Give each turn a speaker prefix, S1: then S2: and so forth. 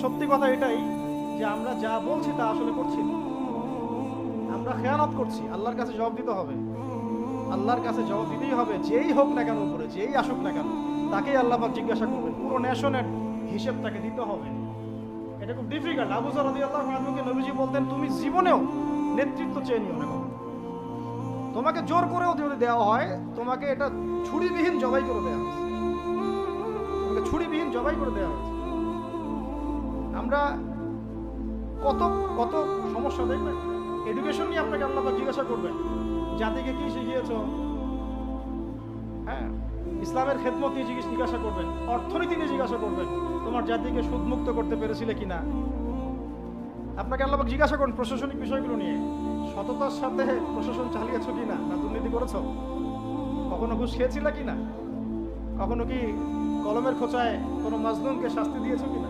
S1: সত্যি কথা এটাই যে আমরা যা বলছি তা আসলে করছি না, আমরা খেয়ানত করছি। আল্লাহর কাছে জবাব দিতে হবে, আল্লাহর কাছে জবাব দিতেই হবে। যেই হোক না কেন উপরে, যেই আসুক না কেন, তাকেই আল্লাহ পাক জিজ্ঞাসা করবেন। পুরো নেশনের হিসেব তাকে দিতে হবে। এটা খুব ডিফিকাল্ট। আবু যর রাদিয়াল্লাহু আনহুকে নবীজি বলতেন, তুমি জীবনেও নেতৃত্ব চেয়ে নিও না কখনো। তোমাকে জোর করেও যদি দেওয়া হয়, তোমাকে এটা ছুরিবিহীন জবাই করে দেওয়া হয়েছে, তোমাকে ছুরিবিহীন জবাই করে দেওয়া হয়েছে। আমরা কত কত সমস্যা দেখবেন। এডুকেশন নিয়ে আপনাকে আল্লাহ পাক জিজ্ঞাসা করবেন, জাতিকে কি শিখিয়েছ? হ্যাঁ, ইসলামের খেদমত নিয়ে জিজ্ঞাসা করবেন, অর্থনীতি নিয়ে জিজ্ঞাসা করবেন, তোমার জাতিকে সুদমুক্ত করতে পেরেছিলে কিনা। আপনাকে আল্লাহ পাক জিজ্ঞাসা করুন প্রশাসনিক বিষয়গুলো নিয়ে, সততার সাথে প্রশাসন চালিয়েছো কিনা, না দুর্নীতি করেছো, কখনো ঘুষ খেয়েছিলে কিনা, কখনো কি কলমের খোঁচায় কোনো মাজলুমকে শাস্তি দিয়েছো কিনা।